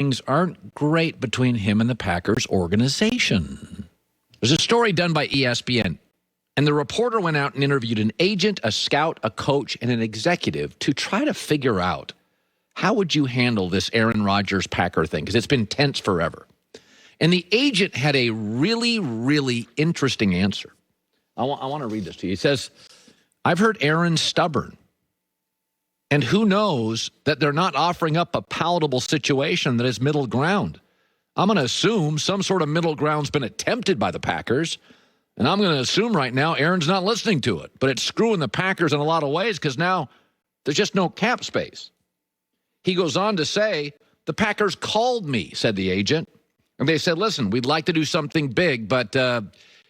things aren't great between him and the Packers organization. There's a story done by ESPN, and the reporter went out and interviewed an agent, a scout, a coach, and an executive to try to figure out how would you handle this Aaron Rodgers Packer thing, because it's been tense forever. And the agent had a really, really interesting answer. I want to read this to you. He says, I've heard Aaron's stubborn. And who knows that they're not offering up a palatable situation that is middle ground. I'm going to assume some sort of middle ground's been attempted by the Packers. And I'm going to assume right now Aaron's not listening to it. But it's screwing the Packers in a lot of ways because now there's just no cap space. He goes on to say, the Packers called me, said the agent. And they said, listen, we'd like to do something big, but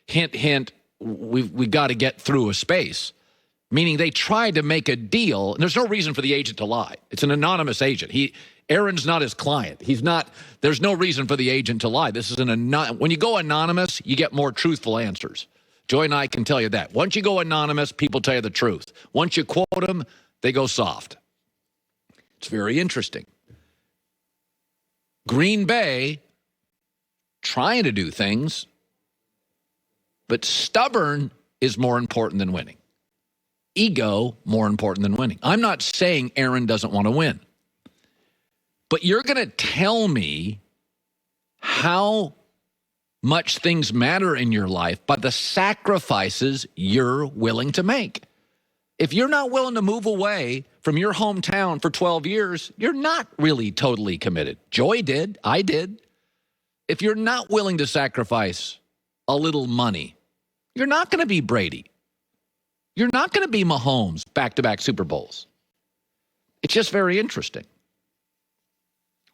hint, hint, we've got to get through a space. Meaning they tried to make a deal, and there's no reason for the agent to lie. It's an anonymous agent. Aaron's not his client. There's no reason for the agent to lie. This is when you go anonymous, you get more truthful answers. Joy and I can tell you that. Once you go anonymous, people tell you the truth. Once you quote them, they go soft. It's very interesting. Green Bay trying to do things, but stubborn is more important than winning. Ego more important than winning. I'm not saying Aaron doesn't want to win. But you're going to tell me how much things matter in your life by the sacrifices you're willing to make. If you're not willing to move away from your hometown for 12 years, you're not really totally committed. Joy did. I did. If you're not willing to sacrifice a little money, you're not going to be Brady. You're not going to be Mahomes back-to-back Super Bowls. It's just very interesting.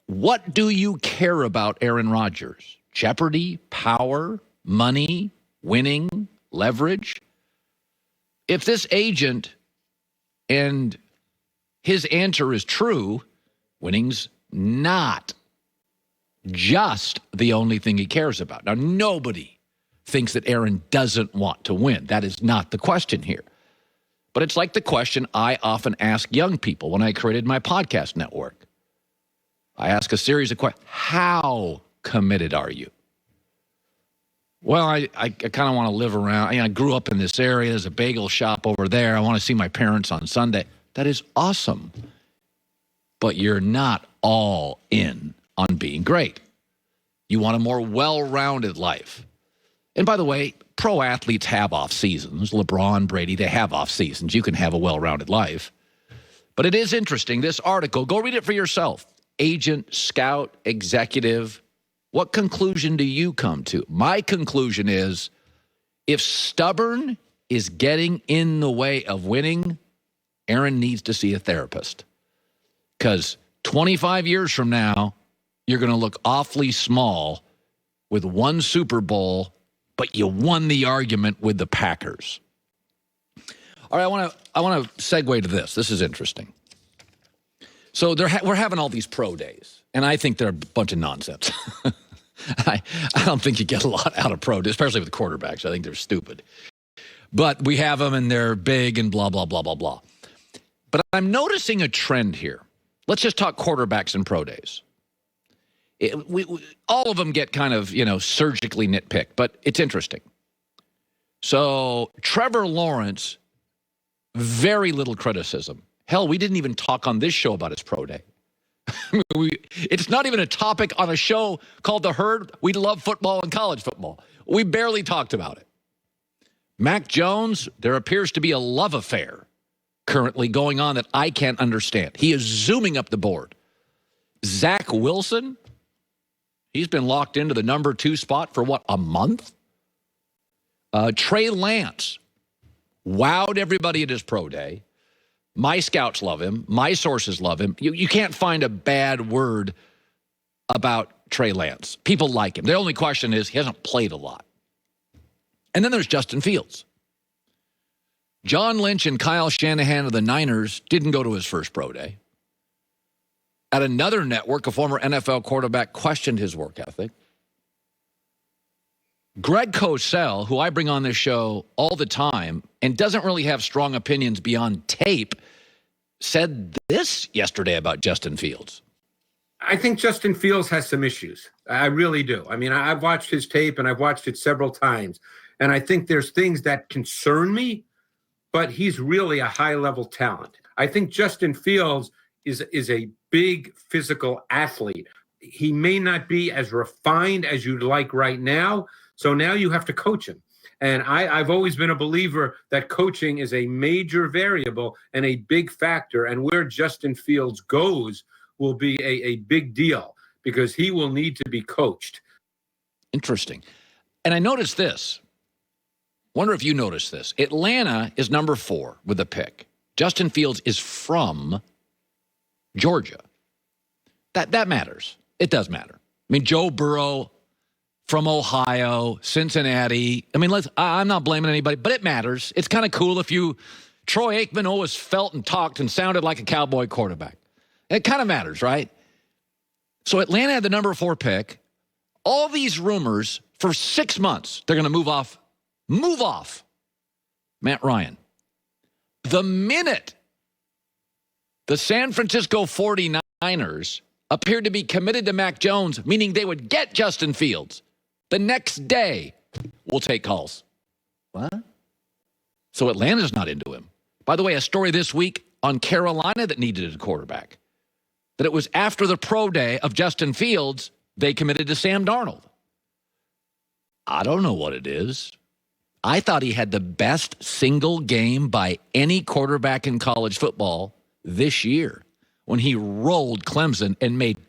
What do you care about Aaron Rodgers? Jeopardy, power, money, winning, leverage? If this agent and his answer is true, winning's not just the only thing he cares about. Now, nobody thinks that Aaron doesn't want to win. That is not the question here. But it's like the question I often ask young people when I created my podcast network. I ask a series of questions. How committed are you? Well, I kind of want to live around. I grew up in this area. There's a bagel shop over there. I want to see my parents on Sunday. That is awesome. But you're not all in on being great. You want a more well-rounded life. And by the way, pro athletes have off seasons. LeBron, Brady, they have off seasons. You can have a well-rounded life. But it is interesting, this article. Go read it for yourself. Agent, scout, executive. What conclusion do you come to? My conclusion is if stubborn is getting in the way of winning, Aaron needs to see a therapist. Because 25 years from now, you're going to look awfully small with one Super Bowl, but you won the argument with the Packers. All right, I want to segue to this. This is interesting. So we're having all these pro days, and I think they're a bunch of nonsense. I don't think you get a lot out of pro days, especially with quarterbacks. I think they're stupid. But we have them, and they're big and blah, blah, blah, blah, blah. But I'm noticing a trend here. Let's just talk quarterbacks and pro days. All of them get kind of, surgically nitpicked, but it's interesting. So Trevor Lawrence, very little criticism. Hell, we didn't even talk on this show about his pro day. It's not even a topic on a show called The Herd. We love football and college football. We barely talked about it. Mac Jones, there appears to be a love affair currently going on that I can't understand. He is zooming up the board. Zach Wilson, he's been locked into the number 2 spot for, a month? Trey Lance wowed everybody at his pro day. My scouts love him. My sources love him. You can't find a bad word about Trey Lance. People like him. The only question is he hasn't played a lot. And then there's Justin Fields. John Lynch and Kyle Shanahan of the Niners didn't go to his first pro day. At another network, a former NFL quarterback questioned his work ethic. Greg Cosell, who I bring on this show all the time and doesn't really have strong opinions beyond tape, said this yesterday about Justin Fields. I think Justin Fields has some issues. I really do. I mean, I've watched his tape and I've watched it several times. And I think there's things that concern me, but he's really a high-level talent. I think Justin Fields is a big physical athlete. He may not be as refined as you'd like right now, so now you have to coach him. And I've always been a believer that coaching is a major variable and a big factor, and where Justin Fields goes will be a big deal because he will need to be coached. Interesting. And I noticed this. Wonder if you noticed this. Atlanta is number 4 with a pick. Justin Fields is from Georgia. That matters. It does matter. I mean, Joe Burrow from Ohio, Cincinnati. I mean, I'm not blaming anybody, but it matters. It's kind of cool if Troy Aikman always felt and talked and sounded like a Cowboy quarterback. It kind of matters, right? So Atlanta had the number 4 pick. All these rumors for 6 months, they're going to move off Matt Ryan. The minute the San Francisco 49ers appeared to be committed to Mac Jones, meaning they would get Justin Fields, the next day, we'll take calls. What? So Atlanta's not into him. By the way, a story this week on Carolina that needed a quarterback, that it was after the pro day of Justin Fields, they committed to Sam Darnold. I don't know what it is. I thought he had the best single game by any quarterback in college football this year when he rolled Clemson and made